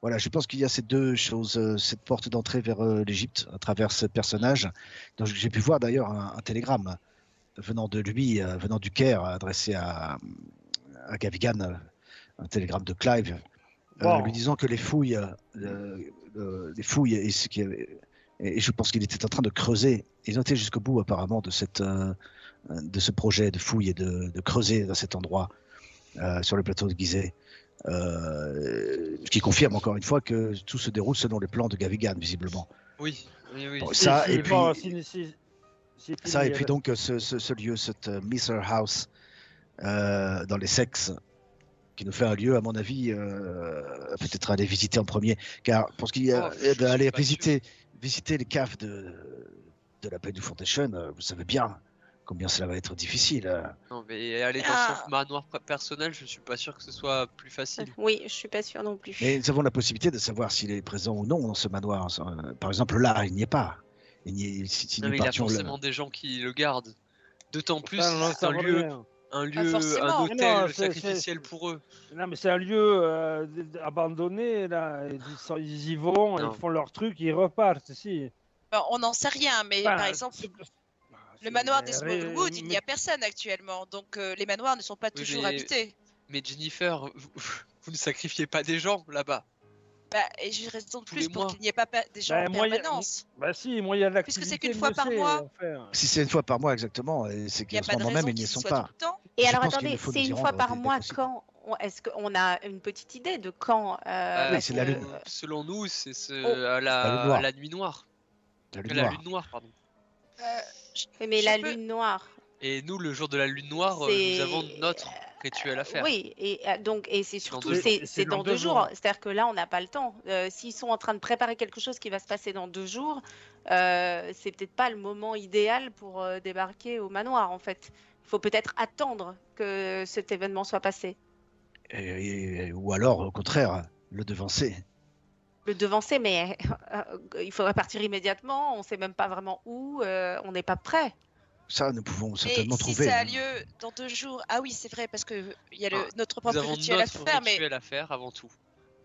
Voilà, je pense qu'il y a ces deux choses, cette porte d'entrée vers l'Égypte à travers ce personnage. Donc j'ai pu voir d'ailleurs un télégramme venant de lui, venant du Caire, adressé à Gavigan, un télégramme de Clive, lui disant que les fouilles, les fouilles et je pense qu'il était en train de creuser. Ils ont été jusqu'au bout apparemment de ce projet de fouilles et de creuser dans cet endroit sur le plateau de Gizeh. Ce qui confirme encore une fois que tout se déroule selon les plans de Gavigan, visiblement. Oui. Bon, ça, et puis, ça, et puis donc ce lieu, cette Miser House dans les Sexes, qui nous fait un lieu, à mon avis, peut-être aller visiter en premier, car pour ce qui est d'aller visiter les caves de la Penny Foundation, vous savez bien combien cela va être difficile. Non, mais aller dans son manoir personnel, je suis pas sûr que ce soit plus facile. Oui, je suis pas sûr non plus. Mais nous avons la possibilité de savoir s'il est présent ou non dans ce manoir. Par exemple, là, il n'y est pas. Il a forcément des gens qui le gardent. D'autant plus, c'est un hôtel sacrificiel pour eux. Non, mais c'est un lieu abandonné, là. Ils y vont, ils font leur truc, ils repartent, si. On n'en sait rien, mais par exemple, le manoir des Smallwood, il n'y a personne actuellement, donc les manoirs ne sont pas toujours habités. Mais Jennifer, vous ne sacrifiez pas des gens là-bas. Et j'ai raison de plus pour qu'il n'y ait pas des gens en permanence. Si, moi il y a de l'activité. Puisque c'est qu'une fois par mois. Si c'est une fois par mois, exactement, et c'est qu'en ce moment même, ils n'y sont pas. Et alors attendez, c'est une fois par mois quand est-ce qu'on a une petite idée de quand c'est la lune. Selon nous, c'est à la nuit noire. La lune noire, pardon. Mais la lune noire. Et nous, le jour de la lune noire, nous avons notre rituel à faire. Oui, et c'est surtout c'est dans 2 jours. C'est-à-dire que là, on n'a pas le temps. S'ils sont en train de préparer quelque chose qui va se passer dans 2 jours, c'est peut-être pas le moment idéal pour débarquer au manoir. En fait, il faut peut-être attendre que cet événement soit passé. Ou alors, au contraire, le devancer. Le devancer, mais il faudrait partir immédiatement. On ne sait même pas vraiment où. On n'est pas prêt. Ça, nous pouvons certainement trouver. Si ça a lieu dans 2 jours, ah oui, c'est vrai, parce qu'il y a notre propre rituel à faire, mais rituel à faire avant tout.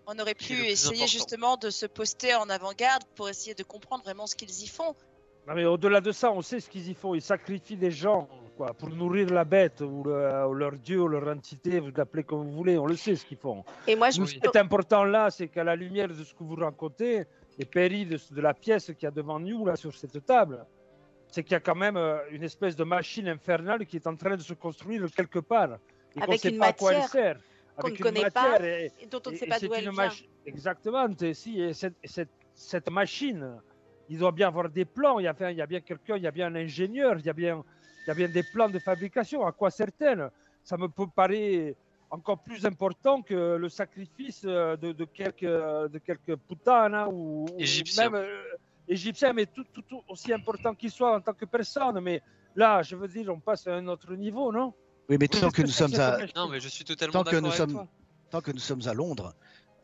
On aurait pu essayer justement de se poster en avant-garde pour essayer de comprendre vraiment ce qu'ils y font. Non, mais au-delà de ça, on sait ce qu'ils y font. Ils sacrifient des gens pour nourrir la bête ou leur dieu ou leur entité, vous l'appelez comme vous voulez. On le sait ce qu'ils font. Et moi, ce qui est important là, c'est qu'à la lumière de ce que vous racontez, les périls de la pièce qu'il y a devant nous, là, sur cette table, c'est qu'il y a quand même une espèce de machine infernale qui est en train de se construire quelque part. Et avec qu'on ne une sait pas à quoi elle matière sert. qu'on ne connaît pas et dont on ne sait pas d'où elle vient. Exactement. Et cette machine, il doit bien avoir des plans. Il y a bien quelqu'un, il y a bien un ingénieur, il y a bien des plans de fabrication. À quoi sert-elle? Ça me paraît encore plus important que le sacrifice de quelques putanes ou même égyptien, mais tout aussi important qu'il soit en tant que personne. Mais là, je veux dire, on passe à un autre niveau, non? Oui, mais tant que nous sommes à... Non, mais je suis totalement d'accord avec toi. Tant que nous sommes à Londres,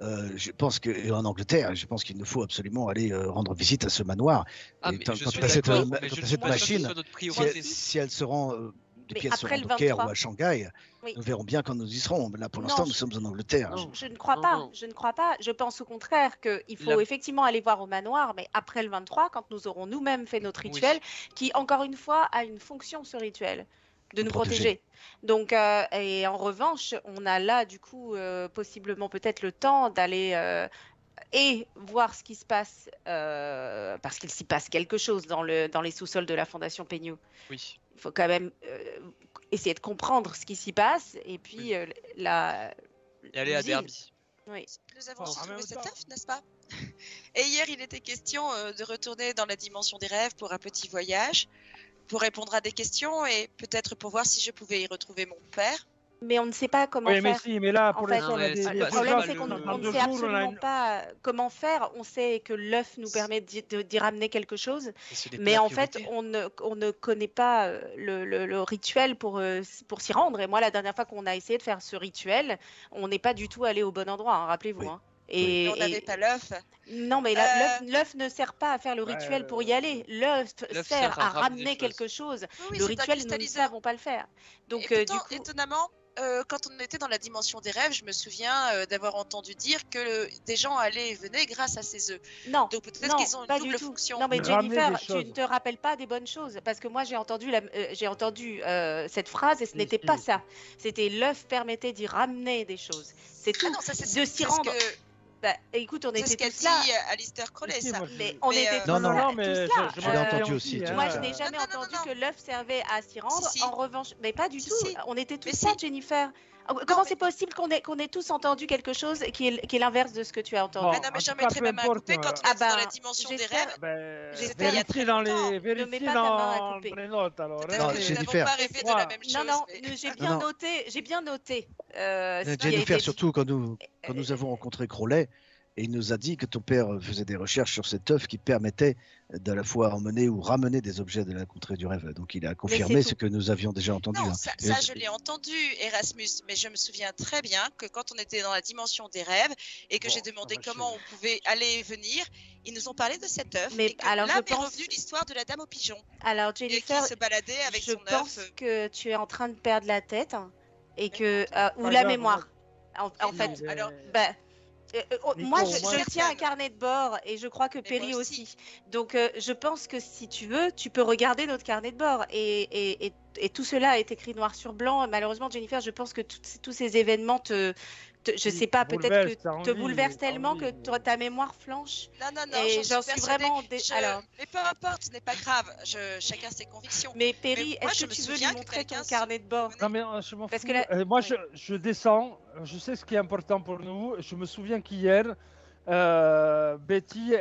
je pense que, en Angleterre, je pense qu'il nous faut absolument aller rendre visite à ce manoir. Cette machine, si elle se rend... des pièces se rendent au Caire ou à Shanghai, nous verrons bien quand nous y serons. Mais là, pour l'instant, nous sommes en Angleterre. Je ne crois pas. Je ne crois pas. Je pense au contraire qu'il faut effectivement aller voir au manoir, mais après le 23, quand nous aurons nous-mêmes fait notre rituel, qui, encore une fois, a une fonction, ce rituel, de nous protéger. Donc, et en revanche, on a là, du coup, possiblement peut-être le temps d'aller... et voir ce qui se passe, parce qu'il s'y passe quelque chose dans les sous-sols de la Fondation Pennew. Oui. Il faut quand même essayer de comprendre ce qui s'y passe et puis et aller à Derby. Oui. Nous avons trouvé cette œuf, n'est-ce pas? Et hier, il était question de retourner dans la dimension des rêves pour un petit voyage, pour répondre à des questions et peut-être pour voir si je pouvais y retrouver mon père. Mais on ne sait pas comment faire. Mais là, pour l'instant, le problème, c'est qu'on ne sait absolument pas comment faire. On sait que l'œuf nous permet d'y ramener quelque chose, mais en fait, on ne connaît pas le rituel pour s'y rendre. Et moi, la dernière fois qu'on a essayé de faire ce rituel, on n'est pas du tout allé au bon endroit, hein, rappelez-vous. Oui. Hein. Et on n'avait pas l'œuf. Non, mais l'œuf ne sert pas à faire le rituel pour y aller. L'œuf sert à ramener quelque chose. Oui, le rituel, nous ne savons pas le faire. Donc, et pourtant, étonnamment, quand on était dans la dimension des rêves, je me souviens d'avoir entendu dire que des gens allaient et venaient grâce à ces œufs. Non, donc peut-être qu'ils ont une double fonction. Non, mais Jennifer, tu ne te rappelles pas des bonnes choses parce que moi j'ai entendu, cette phrase et ce n'était pas ça. C'était l'œuf permettait d'y ramener des choses. C'est tout. Non, ça, de s'y rendre. Écoute, on était tous là. C'est ce qu'a dit Alistair Crowley, ça. Mais on était tous là. Je l'ai entendu aussi. Moi, je n'ai jamais entendu que l'œuf servait à s'y rendre. En revanche, mais pas du tout. On était tous là, Jennifer. Comment c'est possible qu'on ait tous entendu quelque chose qui est l'inverse de ce que tu as entendu? Non, mais j'en mettrais ma main à couper quand on est dans la dimension des rêves. J'espère vérifier dans les notes alors. Non, Jennifer. Non, j'ai bien noté. Jennifer, surtout quand nous avons rencontré Crowley, et il nous a dit que ton père faisait des recherches sur cet œuf qui permettait d'à la fois emmener ou ramener des objets de la contrée du rêve. Donc il a confirmé ce que nous avions déjà entendu. Non, ça je l'ai entendu, Erasmus, mais je me souviens très bien que quand on était dans la dimension des rêves et que j'ai demandé comment on pouvait aller et venir, ils nous ont parlé de cet œuf. Mais alors, là m'est revenue l'histoire de la dame au pigeon. Alors Jennifer, qui se baladait avec son œuf. Je pense que tu es en train de perdre la tête et que ou la mémoire. En fait, alors. Moi, je tiens un carnet de bord et je crois que Perry aussi. Donc, je pense que si tu veux, tu peux regarder notre carnet de bord. Et tout cela est écrit noir sur blanc. Malheureusement, Jennifer, je pense que tous ces événements je sais pas, peut-être que te bouleverse tellement que ta mémoire flanche. Non, et j'en suis vraiment. Alors, mais peu importe, ce n'est pas grave. Chacun ses convictions. Mais Perry, est-ce que tu veux lui montrer ton carnet de bord? Non, mais je m'en fous. Moi, je descends. Je sais ce qui est important pour nous. Je me souviens qu'hier, Betty,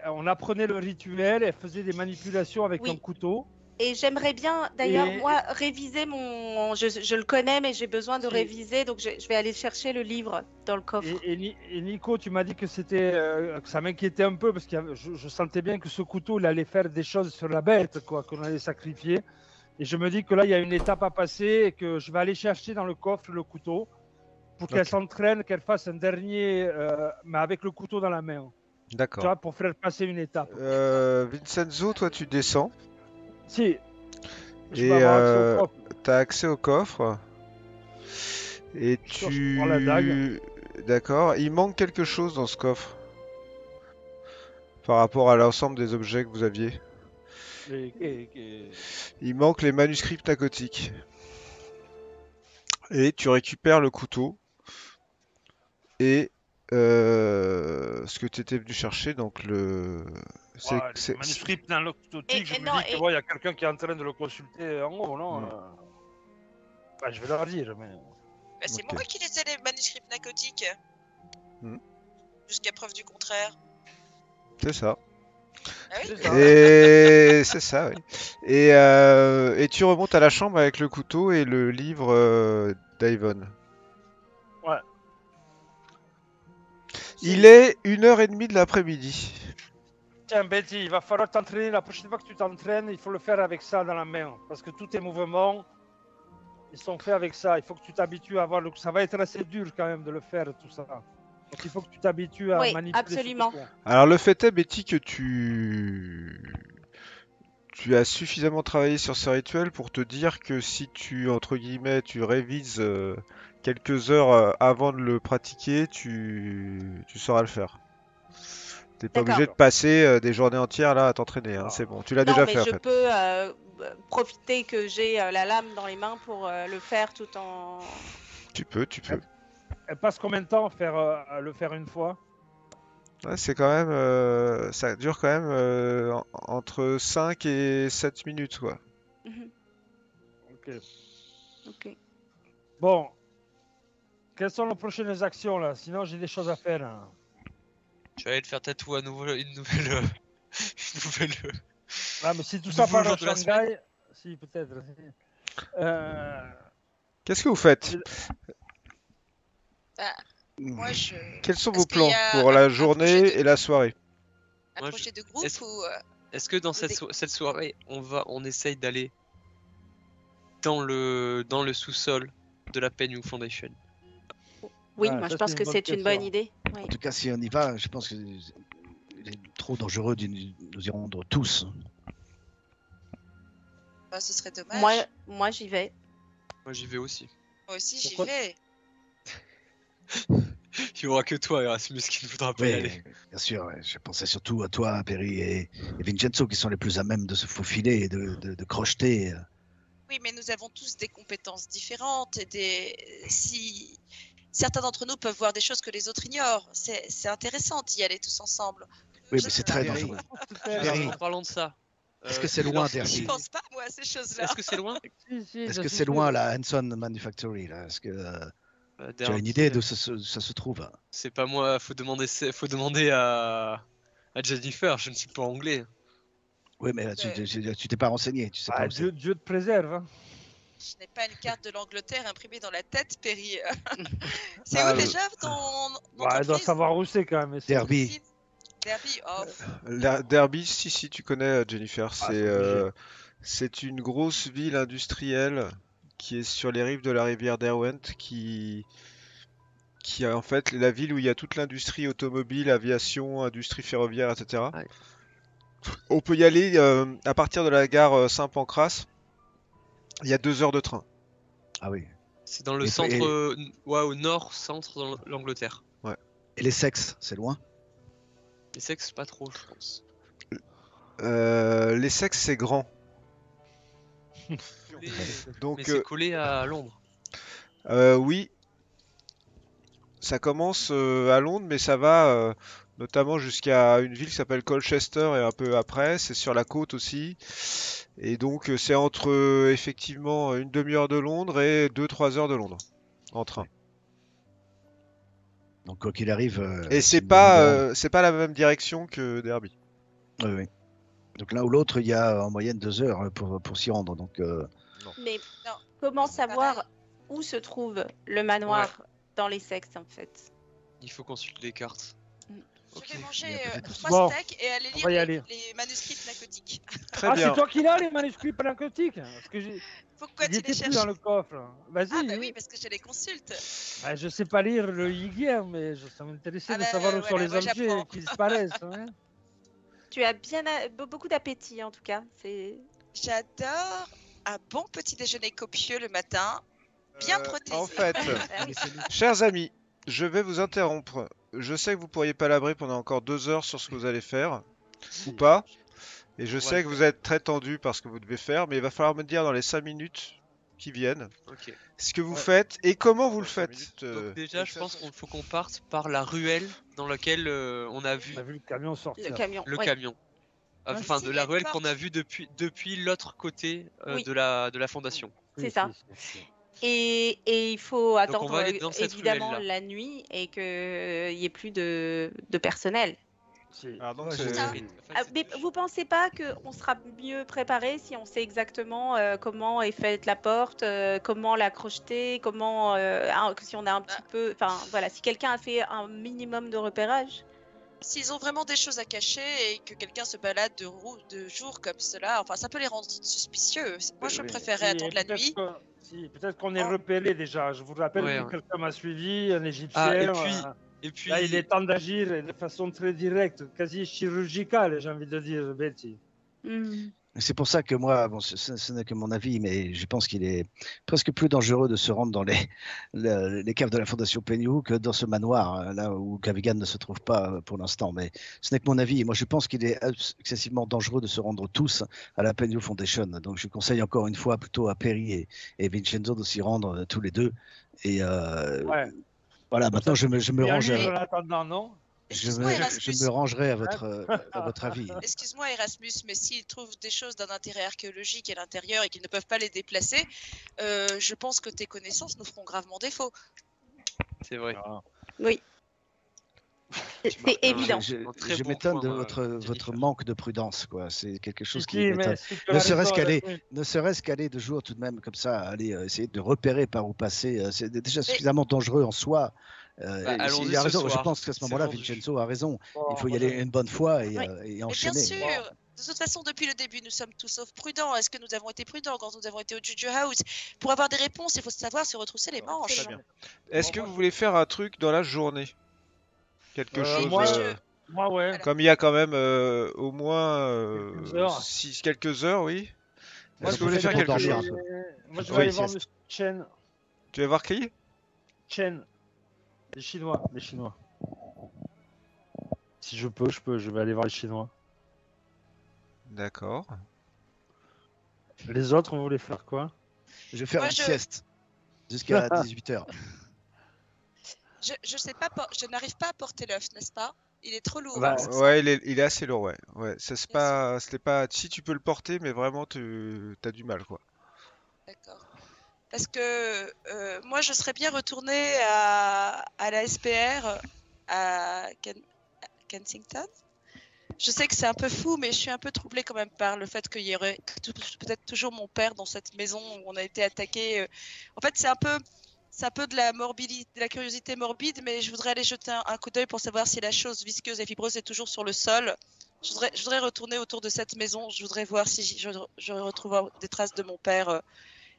on apprenait le rituel. Elle faisait des manipulations avec un couteau. Et j'aimerais bien, d'ailleurs, moi, réviser je le connais, mais j'ai besoin de réviser, donc je vais aller chercher le livre dans le coffre. Et Nico, tu m'as dit que que ça m'inquiétait un peu, parce que je sentais bien que ce couteau, il allait faire des choses sur la bête, quoi, qu'on allait sacrifier. Et je me dis que là, il y a une étape à passer, et que je vais aller chercher dans le coffre le couteau, pour qu'elle s'entraîne, qu'elle fasse un dernier, mais avec le couteau dans la main. D'accord. Tu vois, pour faire passer une étape. Vincenzo, toi, tu descends. Si. Et t'as accès au coffre. Et je prends la dague. D'accord. Il manque quelque chose dans ce coffre. Par rapport à l'ensemble des objets que vous aviez. Il manque les manuscrits pnacotiques. Et tu récupères le couteau. Et ce que tu étais venu chercher, donc le manuscrit pnacotique, je me dis que il y a quelqu'un qui est en train de le consulter en haut, non je vais leur dire, mais... c'est moi qui laissais les manuscrits pnacotiques. Jusqu'à preuve du contraire. C'est ça. Ah oui, et c'est ça, oui. Et tu remontes à la chambre avec le couteau et le livre d'Ivon. Ouais. Il est 1h30 de l'après-midi. Tiens Betty, il va falloir t'entraîner. La prochaine fois que tu t'entraînes, il faut le faire avec ça dans la main. Parce que tous tes mouvements, ils sont faits avec ça. Il faut que tu t'habitues à voir. Ça va être assez dur quand même de le faire, tout ça. Donc il faut que tu t'habitues à manipuler. Absolument. Alors le fait est, Betty, que tu as suffisamment travaillé sur ce rituel pour te dire que si tu, entre guillemets, tu révises quelques heures avant de le pratiquer, tu sauras le faire. T'es pas obligé de passer des journées entières là à t'entraîner, hein, c'est bon, tu l'as déjà fait en fait. Je peux profiter que j'ai la lame dans les mains pour le faire tout en... Tu peux. Elle passe combien de temps à le faire une fois? Ouais, c'est quand même... ça dure quand même entre 5 et 7 minutes, quoi. Ok. Bon. Quelles sont les prochaines actions, là? Sinon, j'ai des choses à faire. Hein. Tu vas aller te faire tatouer à nouveau une nouvelle... Ah, mais si tout ça part à Shanghai... Si, peut-être. Qu'est-ce que vous faites? Moi, Quels sont vos plans pour la journée et la soirée? Un projet de groupe ou... Est-ce que dans cette soirée, on essaye d'aller dans le sous-sol de la Penny Foundation? Oui, moi je pense que c'est une bonne idée. Oui. En tout cas, si on y va, je pense qu'il est trop dangereux de nous y rendre tous. Ce serait dommage. Moi j'y vais. Moi j'y vais aussi. Moi aussi, j'y vais. Il n'y aura que toi, Erasmus, qui ne voudra pas y aller. Bien sûr, ouais. Je pensais surtout à toi, Perry et Vincenzo, qui sont les plus à même de se faufiler et de crocheter. Oui, mais nous avons tous des compétences différentes et si certains d'entre nous peuvent voir des choses que les autres ignorent, c'est intéressant d'y aller tous ensemble. Oui, mais c'est très dangereux. En parlant de ça. Est-ce que c'est loin, Derby? Je pense pas, moi, à ces choses-là. Est-ce que c'est loin? Est-ce que c'est loin, la Hanson Manufactory là? Est-ce que tu as une idée d'où ça se trouve? C'est pas moi, faut demander à Jennifer, je ne suis pas anglais. Oui, mais tu t'es pas renseigné, tu sais pas. Dieu te préserve. Hein. Je n'ai pas une carte de l'Angleterre imprimée dans la tête, Perry. C'est où déjà ton elle doit savoir où c'est quand même. Derby. Derby, Derby, si, tu connais Jennifer. C'est une grosse ville industrielle qui est sur les rives de la rivière Derwent, qui est en fait la ville où il y a toute l'industrie automobile, aviation, industrie ferroviaire, etc. Ouais. On peut y aller à partir de la gare Saint-Pancras. Il y a 2 heures de train. Ah oui. C'est dans le centre, au nord-centre de l'Angleterre. Ouais. Et les sexes, c'est loin? Les sexes, pas trop, je pense. Les sexes, c'est grand. Donc, mais c'est collé à Londres. Oui. Ça commence à Londres, mais ça va notamment jusqu'à une ville qui s'appelle Colchester et un peu après. C'est sur la côte aussi. Et donc, c'est entre effectivement une demi-heure de Londres et 2-3 heures de Londres en train. Donc, quoi qu'il arrive. Et c'est pas la même direction que Derby. Oui. Donc, l'un ou l'autre, il y a en moyenne 2 heures pour s'y rendre. Donc, Mais comment savoir où se trouve le manoir dans les sexes en fait? Il faut consulter les cartes. Je vais manger 3 steaks et aller lire les manuscrits pnacotiques. Très bien. C'est toi qui l'as, les manuscrits pnacotiques? Parce que pourquoi tu les cherches dans le coffre? Vas-y. Ah bah oui, parce que je les consulte. Je sais pas lire le Higuier, mais ça m'intéressait de savoir où sont les objets qui disparaissent. Hein. Tu as beaucoup d'appétit en tout cas. J'adore un bon petit déjeuner copieux le matin, bien protégé. En fait, chers amis, je vais vous interrompre. Je sais que vous pourriez palabrer pendant encore 2 heures sur ce que vous allez faire, ou pas. Et je sais que vous êtes très tendu par ce que vous devez faire, mais il va falloir me dire dans les 5 minutes qui viennent ce que vous faites et comment vous le faites. Donc déjà, je pense qu'il faut qu'on parte par la ruelle dans laquelle on a vu le camion sortir. Le camion. Enfin, de la ruelle qu'on a vue depuis l'autre côté de la fondation. C'est ça. Et il faut attendre évidemment la nuit et qu'il n'y ait plus de personnel. Mais vous pensez pas qu'on sera mieux préparé si on sait exactement comment est faite la porte, comment la crocheter, comment si on a un petit peu, enfin voilà, si quelqu'un a fait un minimum de repérage. S'ils ont vraiment des choses à cacher et que quelqu'un se balade de jour comme cela, enfin ça peut les rendre suspicieux. Moi je préférerais attendre la nuit. Peut-être qu'on est repéré déjà. Je vous rappelle que quelqu'un m'a suivi, un Égyptien. Et puis là, il est temps d'agir de façon très directe, quasi chirurgicale, j'ai envie de dire, Betty. C'est pour ça que moi, ce n'est que mon avis, mais je pense qu'il est presque plus dangereux de se rendre dans les caves de la Fondation Pennyou que dans ce manoir, là où Gavigan ne se trouve pas pour l'instant. Mais ce n'est que mon avis. Moi, je pense qu'il est excessivement dangereux de se rendre tous à la Pennyou Foundation. Donc, je conseille encore une fois plutôt à Perry et Vincenzo de s'y rendre tous les deux. Et voilà, maintenant, je me range. Je me rangerai à votre avis. Excuse-moi Erasmus, mais s'ils trouvent des choses d'un intérêt archéologique à l'intérieur et qu'ils ne peuvent pas les déplacer, je pense que tes connaissances nous feront gravement défaut. C'est vrai. Oui. C'est évident. Je m'étonne de votre manque de prudence, quoi. C'est quelque chose qui m'étonne. Ne serait-ce qu'aller de jour tout de même comme ça, aller essayer de repérer par où passer, c'est déjà suffisamment dangereux en soi. Il a raison. Je pense qu'à ce moment-là, Vincenzo a raison. Il faut y aller une bonne fois et enchaîner. Bien sûr. De toute façon, depuis le début, nous sommes tous sauf prudents. Est-ce que nous avons été prudents quand nous avons été au Juju House? Pour avoir des réponses, il faut savoir se retrousser les manches. Très bien. Est-ce que vous voulez faire un truc dans la journée? Quelque chose moi, ouais. Comme il y a quand même au moins quelques heures, oui. Est-ce que vous voulez faire quelque chose? Moi, je vais aller voir Monsieur Chen. Tu vas voir qui? Chen. Les Chinois. Si je peux, je vais aller voir les Chinois. D'accord. Les autres, on voulait faire quoi? Je vais faire une sieste jusqu'à 18h. Je sais pas, je n'arrive pas à porter l'œuf, n'est-ce pas? Il est trop lourd. Bah, ouais, il est assez lourd, ouais. Ouais, c'est pas, si tu peux le porter, mais vraiment, t'as du mal, quoi. D'accord. Parce que moi, je serais bien retournée à la SPR à Kensington. Je sais que c'est un peu fou, mais je suis un peu troublée quand même par le fait qu'il y aurait peut-être toujours mon père dans cette maison où on a été attaqué. En fait, c'est un peu de la curiosité morbide, mais je voudrais aller jeter un coup d'œil pour savoir si la chose visqueuse et fibreuse est toujours sur le sol. Je voudrais retourner autour de cette maison. Je voudrais voir si je retrouve des traces de mon père.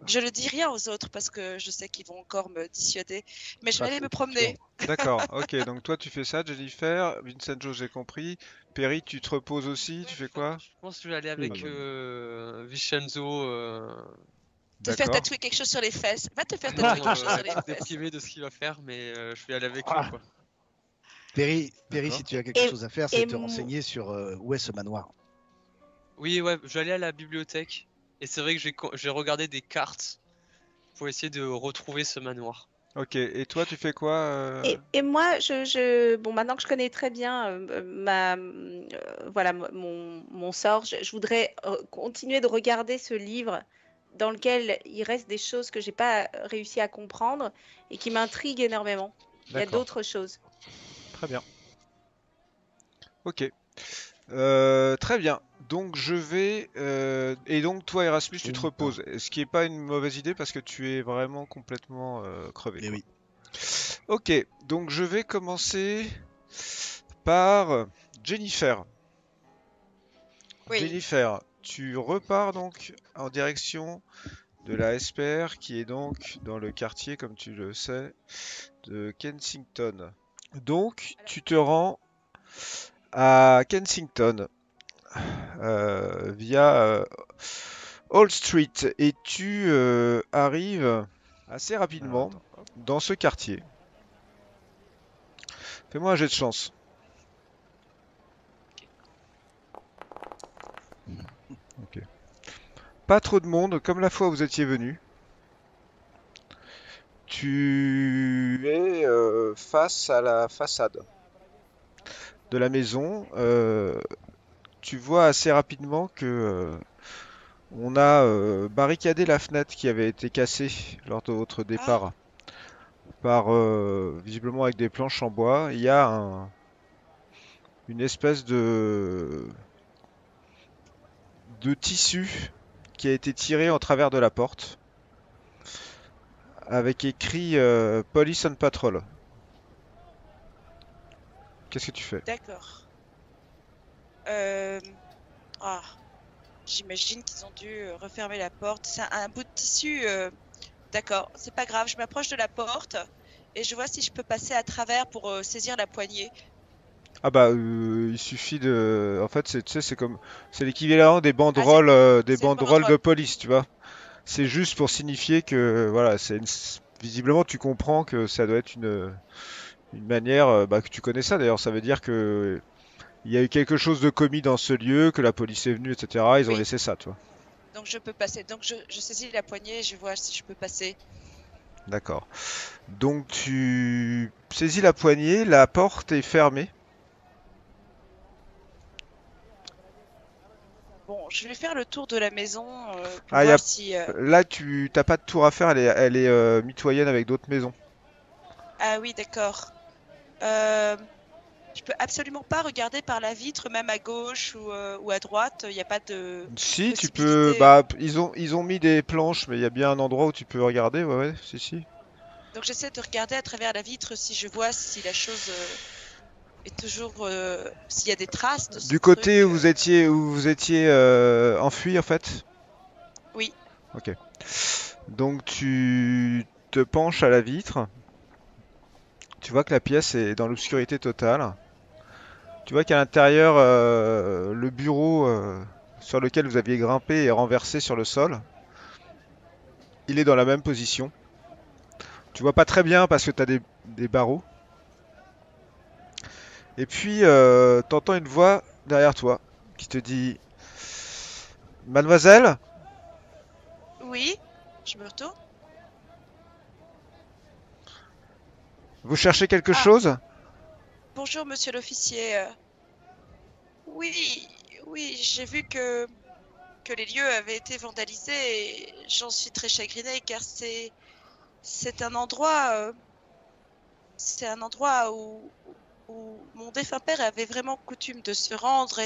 Je ne dis rien aux autres parce que je sais qu'ils vont encore me dissuader. Mais je vais aller me promener. D'accord, ok. Donc toi, tu fais ça, Jennifer. Vincenzo, j'ai compris. Perry, tu te reposes aussi. Tu fais quoi? Je pense que je vais aller avec Vincenzo. Te faire tatouer quelque chose sur les fesses. Va te faire tatouer quelque chose sur les fesses. Déprimé de ce qu'il va faire, mais je vais aller avec lui, quoi. Perry, si tu as quelque chose à faire, c'est te renseigner sur où est ce manoir. Oui, ouais, je vais aller à la bibliothèque. Et c'est vrai que j'ai regardé des cartes pour essayer de retrouver ce manoir. Ok, et toi, tu fais quoi Et moi, bon, maintenant que je connais très bien voilà, mon sort, je voudrais continuer de regarder ce livre dans lequel il reste des choses que j'ai pas réussi à comprendre et qui m'intriguent énormément. Il y a d'autres choses. Très bien. Ok. Très bien. Donc je vais... Et donc toi Erasmus, tu te reposes. Ce qui n'est pas une mauvaise idée parce que tu es vraiment complètement crevé. Oui. Ok, donc je vais commencer par Jennifer. Oui. Jennifer, tu repars donc en direction de la SPR qui est donc dans le quartier, comme tu le sais, de Kensington. Donc tu te rends à Kensington via Old Street et tu arrives assez rapidement dans ce quartier. Fais-moi un jet de chance. Ok. Pas trop de monde, comme la fois où vous étiez venu. Tu es face à la façade de la maison. Tu vois assez rapidement que on a barricadé la fenêtre qui avait été cassée lors de votre départ par visiblement avec des planches en bois. Il y a une espèce de tissu qui a été tiré en travers de la porte avec écrit Police on Patrol. Qu'est-ce que tu fais? D'accord. J'imagine qu'ils ont dû refermer la porte. C'est un bout de tissu. D'accord, c'est pas grave. Je m'approche de la porte et je vois si je peux passer à travers pour saisir la poignée. Ah bah il suffit de... En fait c'est l'équivalent des banderoles de police, tu vois. C'est juste pour signifier que voilà, visiblement tu comprends que ça doit être une manière que tu connais ça d'ailleurs. Ça veut dire que il y a eu quelque chose de commis dans ce lieu, que la police est venue, etc. Ils ont laissé ça, tu vois. Donc je peux passer. Donc je saisis la poignée et je vois si je peux passer. D'accord. Donc tu saisis la poignée, la porte est fermée. Bon, je vais faire le tour de la maison pour voir si... Là, tu n'as pas de tour à faire, elle est mitoyenne avec d'autres maisons. Ah oui, d'accord. Je peux absolument pas regarder par la vitre, même à gauche ou à droite. Il n'y a pas de... Si, tu peux... Bah, ils ont mis des planches, mais il y a bien un endroit où tu peux regarder, ouais, si. Donc j'essaie de regarder à travers la vitre si je vois si la chose... Et toujours s'il y a des traces de ce Du côté où vous étiez enfui en fait? Oui. Ok. Donc tu te penches à la vitre. Tu vois que la pièce est dans l'obscurité totale. Tu vois qu'à l'intérieur, le bureau sur lequel vous aviez grimpé est renversé sur le sol. Il est dans la même position. Tu vois pas très bien parce que tu as des barreaux. Et puis, t'entends une voix derrière toi qui te dit Mademoiselle, Oui, je me retourne. vous cherchez quelque Ah, chose? bonjour, monsieur l'officier. Oui, oui, j'ai vu que les lieux avaient été vandalisés et j'en suis très chagrinée car c'est un endroit où mon défunt père avait vraiment coutume de se rendre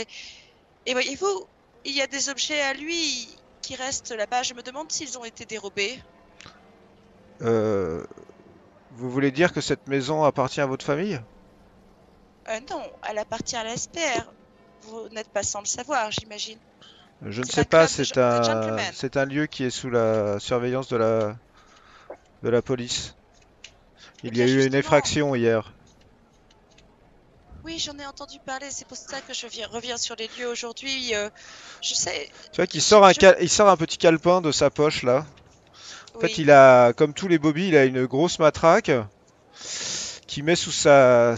et voyez-vous, il y a des objets à lui qui restent là-bas. Je me demande s'ils ont été dérobés. Euh, Vous voulez dire que cette maison appartient à votre famille? Non, elle appartient à la SPR. Vous n'êtes pas sans le savoir, j'imagine. Je ne C'est sais un pas, club de gentlemen. c'est un lieu qui est sous la surveillance de la police. Eh Il y a bien, eu une justement, effraction hier. oui, j'en ai entendu parler. C'est pour ça que je reviens sur les lieux aujourd'hui. Je sais. Tu vois qu'il je- sort je- il sort un petit calepin de sa poche là. En fait, Oui. il a, comme tous les Bobby, il a une grosse matraque qu'il met sous son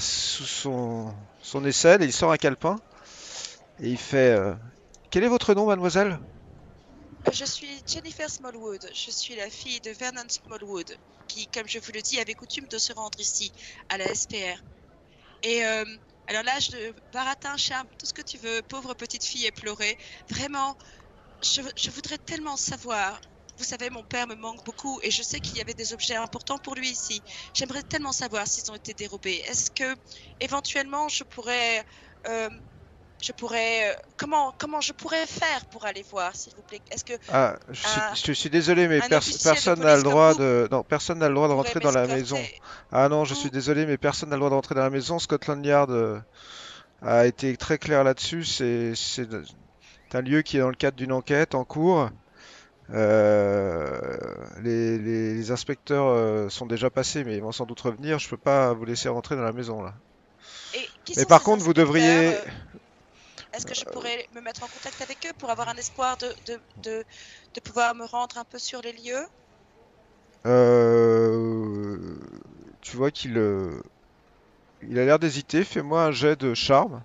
aisselle et il sort un calepin et il fait Quel est votre nom, mademoiselle? Je suis Jennifer Smallwood. Je suis la fille de Vernon Smallwood, qui, comme je vous le dis, avait coutume de se rendre ici, à la SPR. Et alors l'âge de baratin, charme, tout ce que tu veux, pauvre petite fille éplorée. Vraiment, je voudrais tellement savoir. Vous savez, mon père me manque beaucoup et je sais qu'il y avait des objets importants pour lui ici. J'aimerais tellement savoir s'ils ont été dérobés. Est-ce que, éventuellement, comment je pourrais faire pour aller voir, s'il vous plaît? Est-ce que Ah, je suis désolé, mais un officier de personne n'a le police comme droit vous non, personne n'a le droit de pourrait rentrer dans la maison. m'escorter? Ah non, je suis Vous, désolé, mais personne n'a le droit de rentrer dans la maison. Scotland Yard a été très clair là-dessus. C'est un lieu qui est dans le cadre d'une enquête en cours. Les inspecteurs sont déjà passés, mais ils vont sans doute revenir. Je peux pas vous laisser rentrer dans la maison là. et qui Mais sont par ces contre, vous inspecteurs? devriez. Est-ce que je pourrais me mettre en contact avec eux pour avoir un espoir de pouvoir me rendre un peu sur les lieux? euh, Tu vois il a l'air d'hésiter. Fais-moi un jet de charme.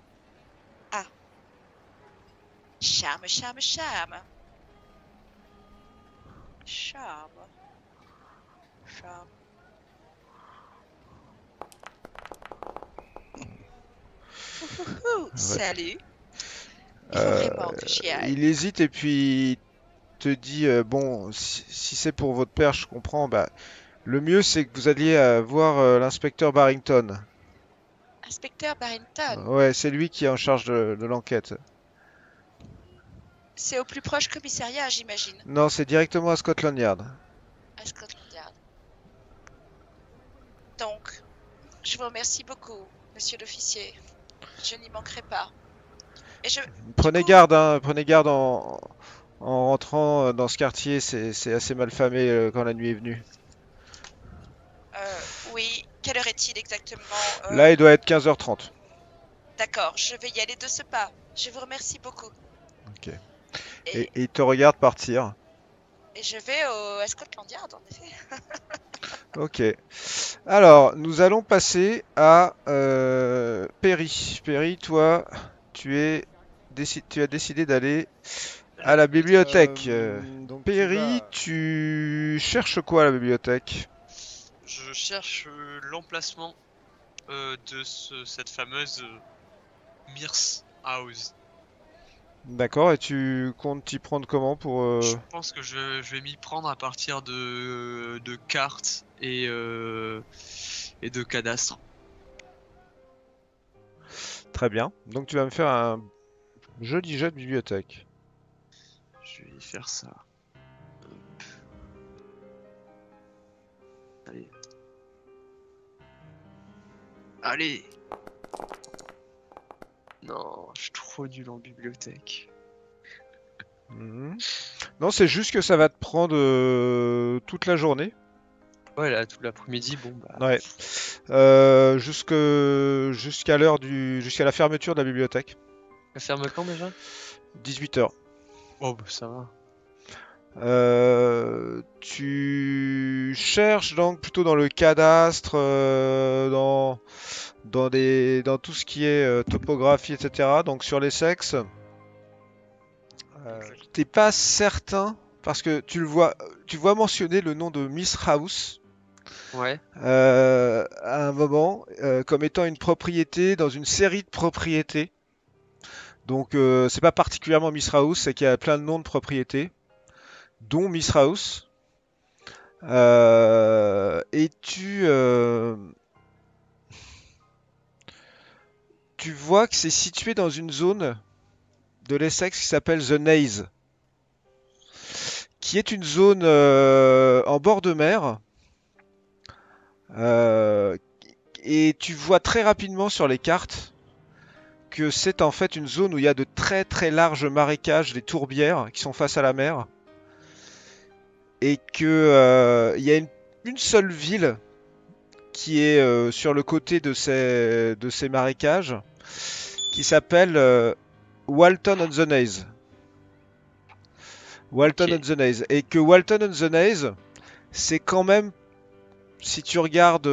Ah, charme, charme, charme. Charme. Charme. Ouais. Salut. Il faut vraiment que j'y aille. Il hésite et puis il te dit bon, si c'est pour votre père, je comprends. Bah, le mieux c'est que vous alliez voir l'inspecteur Barrington. Inspecteur Barrington, Ouais, c'est lui qui est en charge de l'enquête. c'est au plus proche commissariat, j'imagine, Non, c'est directement à Scotland Yard. à Scotland Yard. Donc, je vous remercie beaucoup, monsieur l'officier. Je n'y manquerai pas. Et Prenez garde, hein, prenez garde en rentrant dans ce quartier, c'est assez mal famé quand la nuit est venue. oui, quelle heure est-il exactement? Là, il doit être 15h30. D'accord, je vais y aller de ce pas. Je vous remercie beaucoup. Ok. Et, Et il te regarde partir. et je vais à Scotland Yard, en effet. Ok. Alors, nous allons passer à Perry. Perry, toi, tu as décidé d'aller à la bibliothèque. Donc Perry, tu cherches quoi à la bibliothèque? Je cherche l'emplacement de cette fameuse Mears House. D'accord, et tu comptes t'y prendre comment pour... Je pense que je vais m'y prendre à partir de cartes et de cadastres. Très bien. Donc tu vas me faire un joli jet de bibliothèque. Je vais y faire ça. Hop. Allez. Allez. Non, je suis trop nul en bibliothèque. Mhm. Non, c'est juste que ça va te prendre toute la journée. Ouais, là, tout l'après-midi, bon bah. Ouais. Jusqu'à jusqu'à la fermeture de la bibliothèque. Elle ferme quand déjà? 18h. Oh bah ça va. Tu cherches donc plutôt dans le cadastre, dans tout ce qui est topographie, etc. Donc sur les sexes, t'es pas certain parce que tu vois mentionner le nom de Miss House. Ouais. À un moment, comme étant une propriété dans une série de propriétés. Donc c'est pas particulièrement Miss House, c'est qu'il y a plein de noms de propriétés, dont Miss House. Et tu vois que c'est situé dans une zone de l'Essex qui s'appelle The Naze, qui est une zone en bord de mer. Et tu vois très rapidement sur les cartes que c'est en fait une zone où il y a de très très larges marécages, des tourbières qui sont face à la mer. Et que il y a une seule ville qui est sur le côté de ces marécages, qui s'appelle Walton on the Naze. Walton on the Naze. Et que Walton on the Naze, c'est quand même, si tu regardes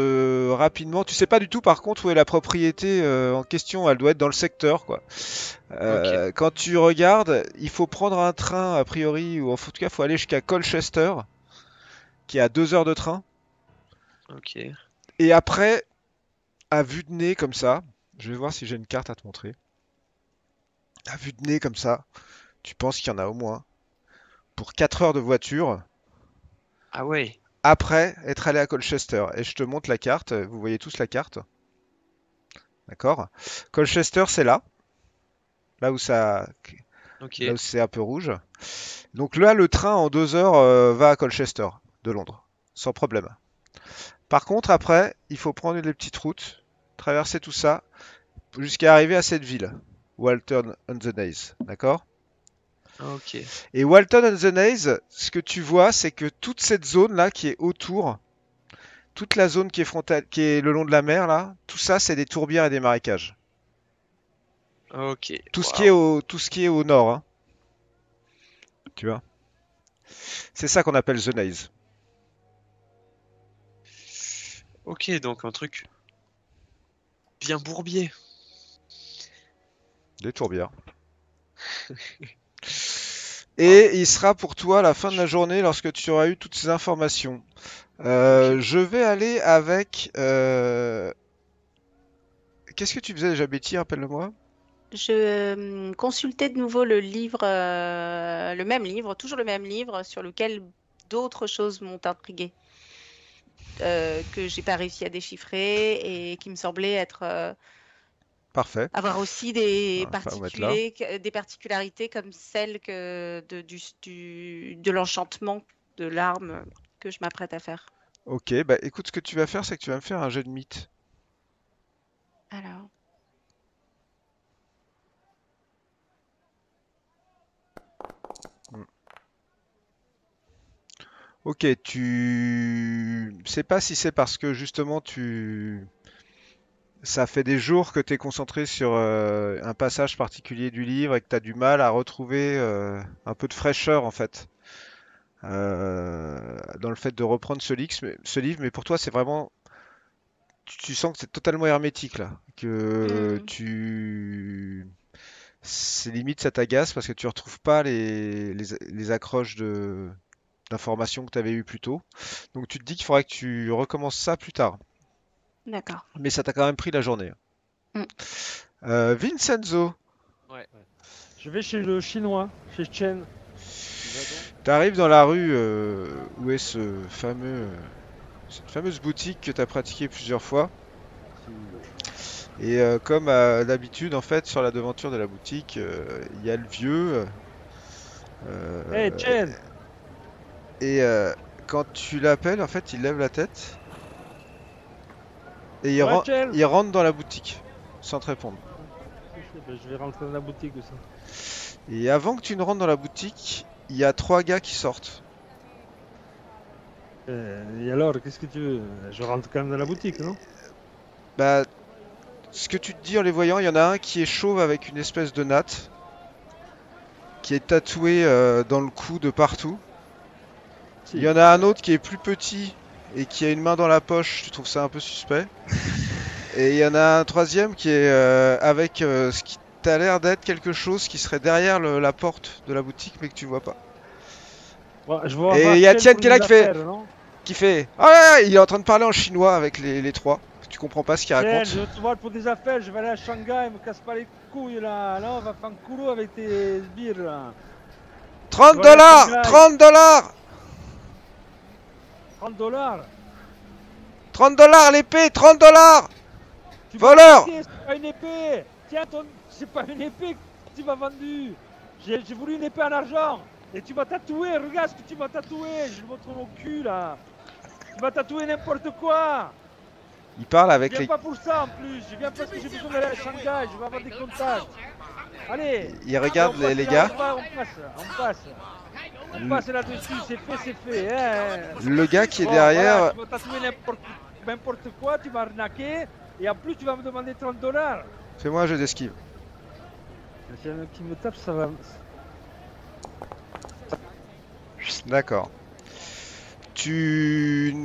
rapidement, tu sais pas du tout par contre où est la propriété en question, elle doit être dans le secteur quoi. Quand tu regardes, il faut prendre un train a priori, ou en tout cas il faut aller jusqu'à Colchester, qui est à 2 heures de train. Ok. Et après, à vue de nez comme ça, je vais voir si j'ai une carte à te montrer. À vue de nez comme ça, tu penses qu'il y en a au moins pour 4 heures de voiture. Ah ouais. Après être allé à Colchester. Et je te montre la carte. Vous voyez tous la carte. D'accord? Colchester, c'est là. Là où ça. Ok. Là où c'est un peu rouge. Donc là, le train en 2 heures va à Colchester, de Londres. Sans problème. Par contre, après, il faut prendre les petites routes, traverser tout ça, jusqu'à arriver à cette ville. Walton on the Naze. D'accord? Ok. Et Walton on the Naze, ce que tu vois, c'est que toute cette zone-là qui est autour, toute la zone qui est le long de la mer, là, tout ça, c'est des tourbières et des marécages. Ok. Tout ce qui est au nord, hein. Tu vois? C'est ça qu'on appelle the Naze. Ok, donc un truc bien bourbier. Des tourbières. Et il sera pour toi à la fin de la journée lorsque tu auras eu toutes ces informations. Je vais aller avec... Qu'est-ce que tu faisais déjà, Betty? Rappelle-le-moi. Je consultais de nouveau le livre, le même livre, toujours le même livre, sur lequel d'autres choses m'ont intriguée, que j'ai pas réussi à déchiffrer et qui me semblait être Parfait. avoir aussi des Enfin, on va être là. des particularités comme celle que de l'enchantement de l'arme que je m'apprête à faire. Ok, bah écoute, ce que tu vas faire, c'est que tu vas me faire un jet de mythe. Alors, Ok, tu sais pas si c'est parce que justement ça fait des jours que tu es concentré sur un passage particulier du livre et que tu as du mal à retrouver un peu de fraîcheur en fait dans le fait de reprendre ce livre, mais pour toi c'est vraiment tu sens que c'est totalement hermétique là, que c'est limite ça t'agace parce que tu retrouves pas les accroches d'informations que tu avais eues plus tôt. Donc tu te dis qu'il faudrait que tu recommences ça plus tard. d'accord. Mais ça t'a quand même pris la journée. Vincenzo. Ouais. Je vais chez le chinois, chez Chen. T'arrives dans la rue où est cette fameuse boutique que t'as pratiquée plusieurs fois. Et comme à d'habitude, en fait, sur la devanture de la boutique, il y a le vieux. Hey Chen! Et quand tu l'appelles, en fait, il lève la tête. Et il rentre dans la boutique, sans te répondre. Je vais rentrer dans la boutique aussi. Et avant que tu ne rentres dans la boutique, il y a 3 gars qui sortent. Et alors, qu'est-ce que tu veux? Je rentre quand même dans la boutique, non? Bah, ce que tu te dis en les voyant, il y en a un qui est chauve avec une espèce de natte, qui est tatoué dans le cou de partout. Il y en a un autre qui est plus petit et qui a une main dans la poche, tu trouves ça un peu suspect. Et il y en a un troisième qui est avec ce qui t'a l'air d'être quelque chose qui serait derrière la porte de la boutique mais que tu vois pas. Ouais, je vois et il y a Tienne qui est là qui fait ah ouais, il est en train de parler en chinois avec les trois. Tu comprends pas ce qu'il raconte. Je te vois pour des affaires, je vais aller à Shanghai, me casse pas les couilles là. Là on va faire un coulo avec tes sbires là. 30 $! 30 $! 30 $! 30 $ l'épée! 30 $! Voleur! C'est pas une épée! Tiens, c'est pas une épée que tu m'as vendue! J'ai voulu une épée en argent! Et tu m'as tatoué! Regarde ce que tu m'as tatoué! Je le montre mon cul là! Tu m'as tatoué n'importe quoi! Il parle avec les... Je viens pas pour ça en plus! Je viens parce que j'ai besoin d'aller à Shanghai! Je vais avoir des contacts! Allez! Il regarde les gars. On passe là-dessus, c'est fait, hein. Le gars qui est derrière... Voilà, tu m'as tatoué n'importe quoi, tu m'as arnaqué, et en plus tu vas me demander 30 $. Fais-moi un jeu d'esquive. S'il y a un mec qui me tape, ça va... D'accord. Tu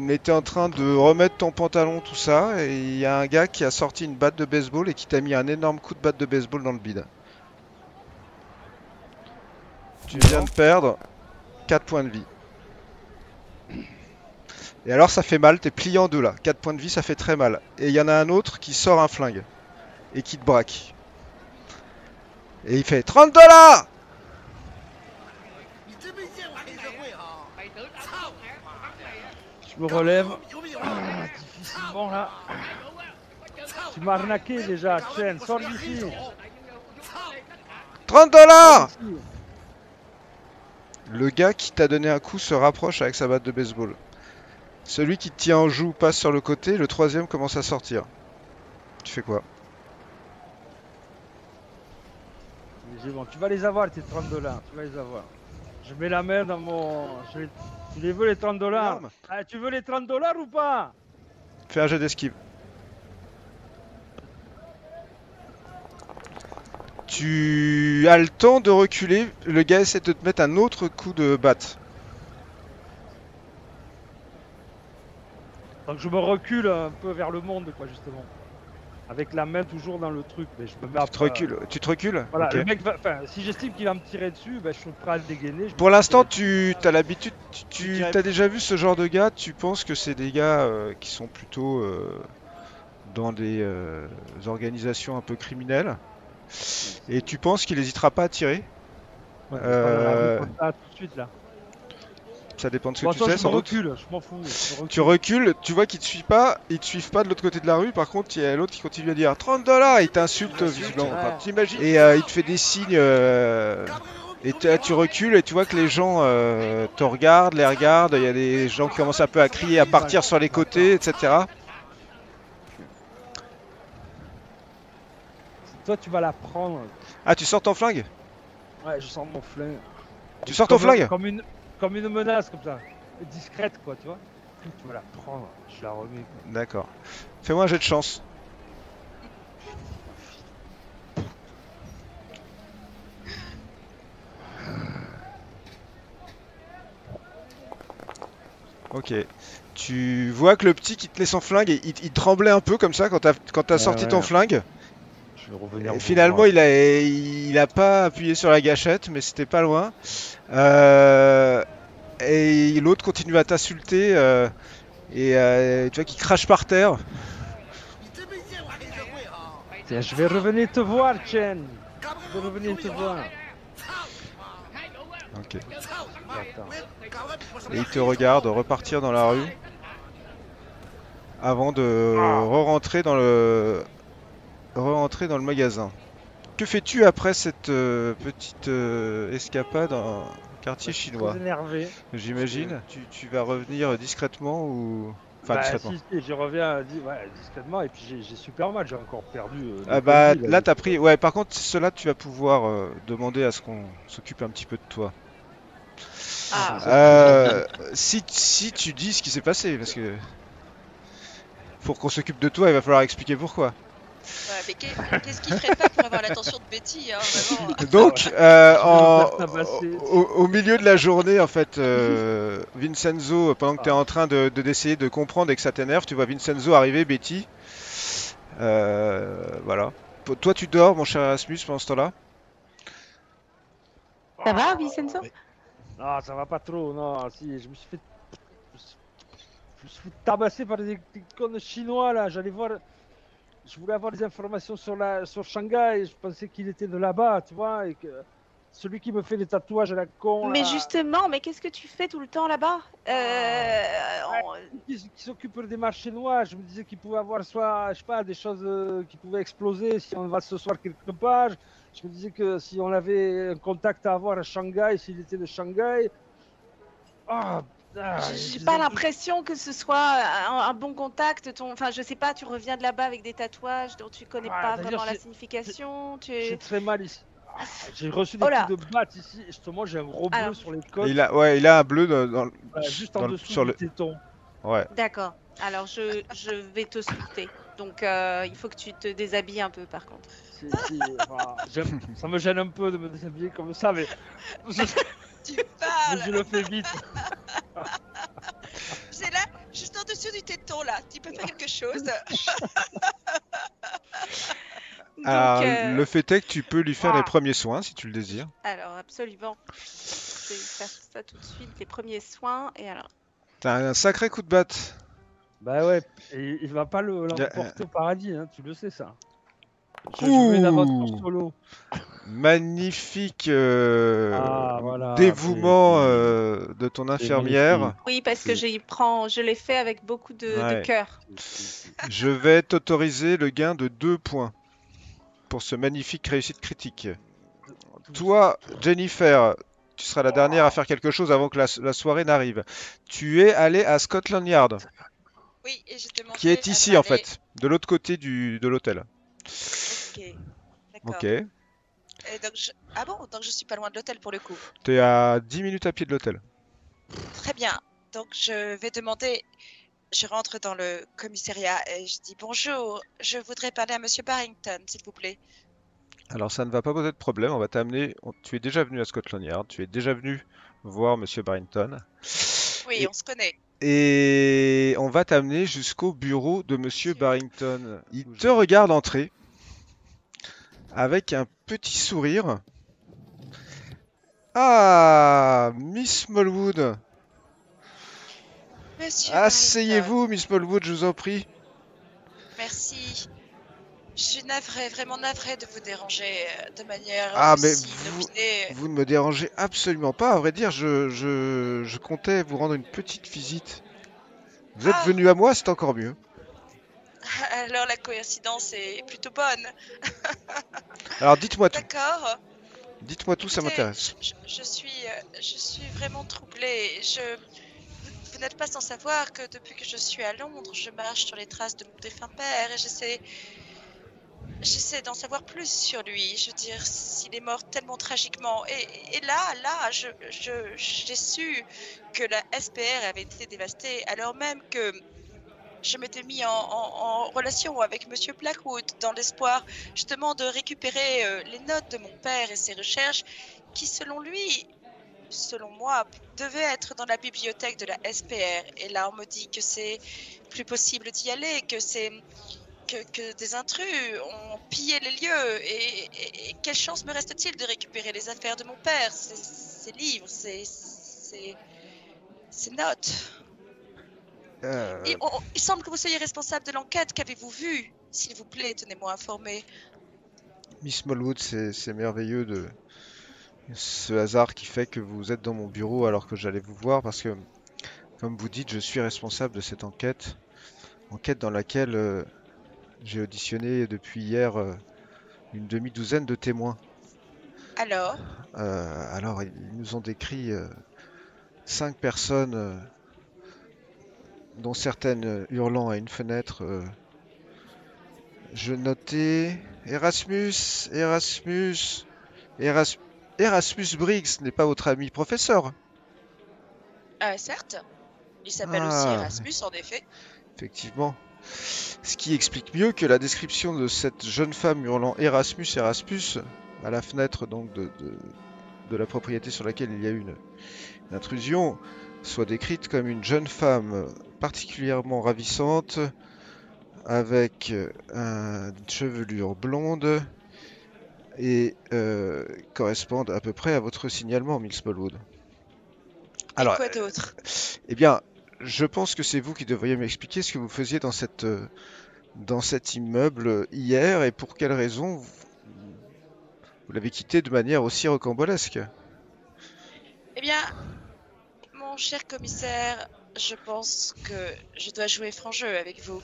étais en train de remettre ton pantalon, tout ça, et il y a un gars qui a sorti une batte de baseball et qui t'a mis un énorme coup de batte de baseball dans le bide. Tu viens de perdre 4 points de vie. Et alors ça fait mal, t'es plié en deux là. 4 points de vie, ça fait très mal. Et il y en a un autre qui sort un flingue. Et qui te braque. Et il fait 30 $! Je me relève. Difficilement là. Tu m'as arnaqué déjà, Chen, sors d'ici. 30 $! Le gars qui t'a donné un coup se rapproche avec sa batte de baseball. Celui qui te tient en joue passe sur le côté, le troisième commence à sortir. Tu fais quoi? Bon, tu vas les avoir tes 30 $, tu vas les avoir. Je mets la main dans mon... Tu les veux les 30 $? Ah, tu veux les 30 $ ou pas? Fais un jet d'esquive. Tu as le temps de reculer, le gars essaie de te mettre un autre coup de batte. Donc je me recule un peu vers le monde, quoi, justement. Avec la main toujours dans le truc. Mais je me mets tu te recules. Voilà, okay. Le mec va, si j'estime qu'il va me tirer dessus, ben, je suis prêt à le dégainer. Pour l'instant, tu as l'habitude, tu as déjà vu ce genre de gars, tu penses que c'est des gars qui sont plutôt dans des organisations un peu criminelles. Et tu penses qu'il n'hésitera pas à tirer. Ouais, tout de suite là. Ça dépend de ce que tu sais, sans doute. Je m'en fous. Tu recules, tu vois qu'ils te suivent pas, ils te suivent pas de l'autre côté de la rue. Par contre, il y a l'autre qui continue à dire 30 $, il t'insulte visiblement. Ouais. T'imagines. Et il te fait des signes. Et tu recules et tu vois que les gens te regardent, les regardent. Il y a des gens qui commencent un peu à crier, à partir sur les côtés, etc. Toi, tu vas la prendre. Ah, tu sors ton flingue? Ouais, je sors mon flingue. Tu sors ton flingue? Comme une menace, comme ça. Discrète, quoi, tu vois. Tu vas la prendre, je la remets. D'accord. Fais-moi un jet de chance. Ok. Tu vois que le petit qui te laisse son flingue, il tremblait un peu comme ça quand t'as sorti ton flingue. Et finalement, il a pas appuyé sur la gâchette, mais c'était pas loin. Et l'autre continue à t'insulter et tu vois qu'il crache par terre. Tiens, je vais revenir te voir, Chen. Je vais revenir te voir. Ok. Et il te regarde repartir dans la rue avant de re-rentrer dans le magasin. Que fais-tu après cette petite escapade en quartier chinois? Énervé. J'imagine. Tu vas revenir discrètement ou... Enfin, discrètement. Si, je reviens discrètement et puis j'ai super mal, j'ai encore perdu. Là t'as pris... Ouais, par contre, cela tu vas pouvoir demander à ce qu'on s'occupe un petit peu de toi. Si tu dis ce qui s'est passé, parce que... Pour qu'on s'occupe de toi, il va falloir expliquer pourquoi. Mais qu'est-ce qu'il ferait pas pour avoir l'attention de Betty, hein, vraiment. Donc, au milieu de la journée, en fait, Vincenzo, pendant que tu es en train d'essayer de comprendre et que ça t'énerve, tu vois Vincenzo arriver, Betty. Voilà. Toi, tu dors, mon cher Erasmus, pendant ce temps-là? Ça va, Vincenzo? Non, ça va pas trop, non. Si, je me suis fait tabasser par des cons chinois, là. Je voulais avoir des informations sur Shanghai. Je pensais qu'il était de là-bas, tu vois, et que celui qui me fait les tatouages à la con. Mais là, justement, mais qu'est-ce que tu fais tout le temps là-bas? qui s'occupe des marchés noirs. Je me disais qu'il pouvait avoir soit, je sais pas, des choses qui pouvaient exploser si on va ce soir quelque part. Je me disais que si on avait un contact à avoir à Shanghai, s'il était de Shanghai. J'ai pas l'impression que ce soit un bon contact. Enfin, je sais pas, tu reviens de là-bas avec des tatouages dont tu connais pas vraiment la signification. J'ai très mal ici. J'ai reçu des coups de batte ici. Justement, j'ai un gros bleu sur les côtes. Il a un bleu juste en dessous du téton. Ouais. D'accord. Alors, je vais te sculpter. Donc, il faut que tu te déshabilles un peu, par contre. Ça me gêne un peu de me déshabiller comme ça, mais... Tu parles. Je le fais vite. C'est là, juste en dessous du téton, là. Tu peux faire quelque chose. Alors, le fait est que tu peux lui faire les premiers soins, si tu le désires. Alors, absolument. Je vais faire ça tout de suite, les premiers soins. Et alors... T'as un sacré coup de batte. Bah ouais, et il va pas l'emporter au paradis, hein, tu le sais, ça. Je vais une aventure solo. Magnifique voilà, dévouement de ton infirmière. Oui, parce que je l'ai fait avec beaucoup de cœur. Je vais t'autoriser le gain de 2 points pour ce magnifique réussite critique. Toi, Jennifer, tu seras la dernière à faire quelque chose avant que la soirée n'arrive. Tu es allé à Scotland Yard. Oui, et j'ai demandé qui est ici en fait, de l'autre côté de l'hôtel. Ok, d'accord. Ok. Et donc ah bon, donc je suis pas loin de l'hôtel pour le coup. T'es à 10 minutes à pied de l'hôtel. Très bien, donc je vais demander, je rentre dans le commissariat et je dis bonjour, je voudrais parler à Monsieur Barrington, s'il vous plaît. Alors ça ne va pas poser de problème, on va t'amener, tu es déjà venu à Scotland Yard, tu es déjà venu voir Monsieur Barrington. Oui, on se connaît. Et on va t'amener jusqu'au bureau de Monsieur Barrington. Il te regarde entrer avec un petit sourire. Ah, Miss Smallwood. Asseyez-vous, Miss Smallwood, je vous en prie. Merci. Je suis navrée, vraiment navrée de vous déranger de manière aussi inopinée. Vous ne me dérangez absolument pas. À vrai dire, je comptais vous rendre une petite visite. Vous êtes venu à moi, c'est encore mieux. Alors la coïncidence est plutôt bonne. Alors dites-moi tout. D'accord. Dites-moi tout, ça m'intéresse. Je suis vraiment troublée. Vous n'êtes pas sans savoir que depuis que je suis à Londres, je marche sur les traces de mon défunt père et j'essaie d'en savoir plus sur lui. Je veux dire, s'il est mort tellement tragiquement. Et là, j'ai su que la SPR avait été dévastée, alors même que je m'étais mis en relation avec Monsieur Blackwood dans l'espoir justement de récupérer les notes de mon père et ses recherches qui, selon moi, devaient être dans la bibliothèque de la SPR. Et là, on me dit que c'est plus possible d'y aller, que des intrus ont pillé les lieux. Et quelle chance me reste-t-il de récupérer les affaires de mon père, ses livres, ses notes? Il semble que vous soyez responsable de l'enquête. Qu'avez-vous vu? S'il vous plaît, tenez-moi informé. Miss Smallwood, c'est merveilleux de ce hasard qui fait que vous êtes dans mon bureau alors que j'allais vous voir parce que, comme vous dites, je suis responsable de cette enquête. Enquête dans laquelle j'ai auditionné depuis hier une demi-douzaine de témoins. Alors Alors, ils nous ont décrit 5 personnes... dont certaines hurlant à une fenêtre. Je notais Erasmus Briggs n'est pas votre ami professeur. Certes, il s'appelle aussi Erasmus en effet. Effectivement, Ce qui explique mieux que la description de cette jeune femme hurlant Erasmus, Erasmus, à la fenêtre donc de la propriété sur laquelle il y a eu une intrusion, soit décrite comme une jeune femme particulièrement ravissante, avec une chevelure blonde, et correspondent à peu près à votre signalement, Miss Smallwood. Alors, et quoi d'autre? Eh bien, je pense que c'est vous qui devriez m'expliquer ce que vous faisiez dans cet immeuble hier et pour quelle raison vous l'avez quitté de manière aussi rocambolesque. Eh bien, mon cher commissaire, je pense que je dois jouer franc jeu avec vous.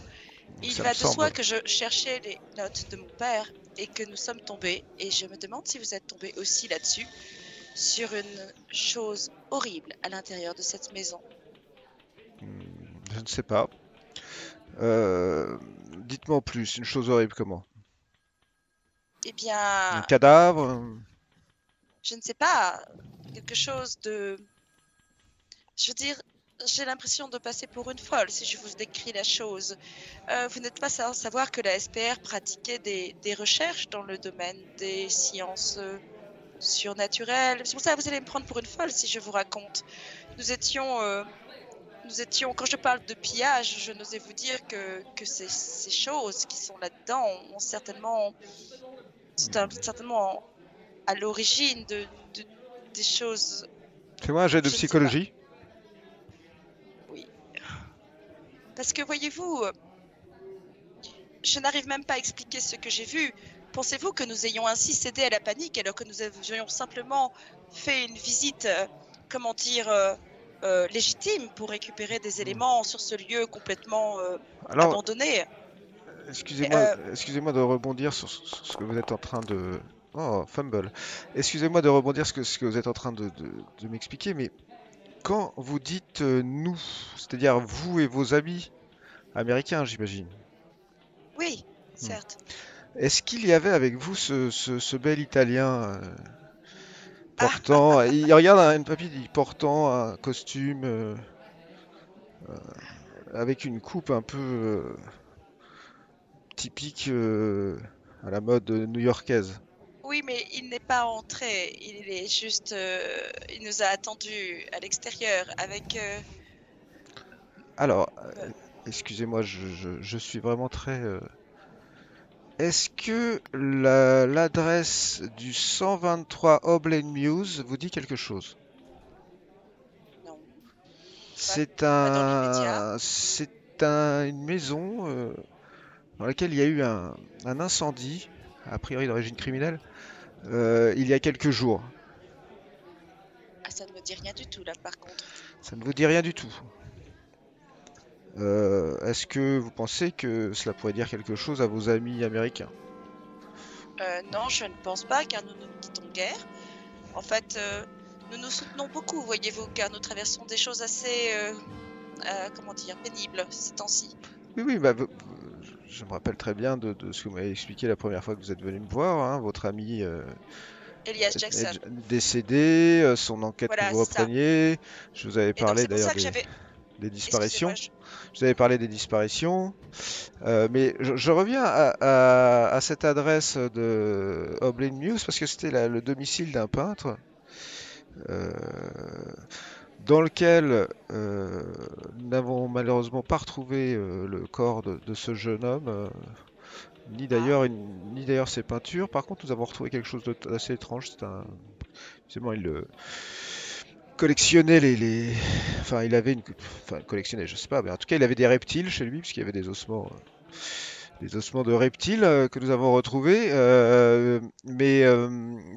Il va de soi que je cherchais les notes de mon père et que nous sommes tombés, et je me demande si vous êtes tombé aussi là-dessus, sur une chose horrible à l'intérieur de cette maison. Je ne sais pas. Dites-moi en plus, une chose horrible comment? Eh bien... Un cadavre? Je ne sais pas, quelque chose de... Je veux dire, j'ai l'impression de passer pour une folle si je vous décris la chose. Vous n'êtes pas sans savoir que la SPR pratiquait des recherches dans le domaine des sciences surnaturelles. C'est pour ça que vous allez me prendre pour une folle si je vous raconte. Nous étions, quand je parle de pillage, je n'osais vous dire que ces choses qui sont là-dedans ont certainement à l'origine des choses... Fais-moi un jet de psychologie. Parce que voyez-vous, je n'arrive même pas à expliquer ce que j'ai vu. Pensez-vous que nous ayons ainsi cédé à la panique alors que nous avions simplement fait une visite, légitime pour récupérer des éléments sur ce lieu complètement abandonné? Excusez-moi de rebondir sur ce que vous êtes en train de... Oh, fumble. Excusez-moi de rebondir sur ce que vous êtes en train de m'expliquer, mais... Quand vous dites nous, c'est-à-dire vous et vos amis américains, j'imagine. Oui, certes. Est-ce qu'il y avait avec vous ce bel Italien portant, il regarde une papille, portant un costume avec une coupe un peu typique à la mode new-yorkaise? Oui, mais il n'est pas entré. Il est juste. Il nous a attendus à l'extérieur avec. Alors, excusez-moi, je suis vraiment très. Est-ce que l'adresse du 123 Oblain Mews vous dit quelque chose? Non. C'est une maison dans laquelle il y a eu un incendie, a priori d'origine criminelle. Il y a quelques jours. Ah, ça ne me dit rien du tout là par contre. Ça ne vous dit rien du tout. Est-ce que vous pensez que cela pourrait dire quelque chose à vos amis américains? Non, je ne pense pas car nous ne quittons guère. En fait, nous nous soutenons beaucoup, voyez-vous, car nous traversons des choses assez, pénibles ces temps-ci. Oui, bah, je me rappelle très bien de ce que vous m'avez expliqué la première fois que vous êtes venu me voir, hein, votre ami Elias Jackson décédé, son enquête que vous repreniez. Je vous avais parlé d'ailleurs des disparitions. Je vous avais parlé des disparitions. Mais je reviens à cette adresse de Oblain Mews parce que c'était le domicile d'un peintre dans lequel nous n'avons malheureusement pas retrouvé le corps de ce jeune homme, ni d'ailleurs ses peintures. Par contre, nous avons retrouvé quelque chose d'assez étrange. Justement, il collectionnait enfin, il avait collectionnait, je sais pas, mais en tout cas, il avait des reptiles chez lui, puisqu'il y avait des ossements de reptiles que nous avons retrouvés.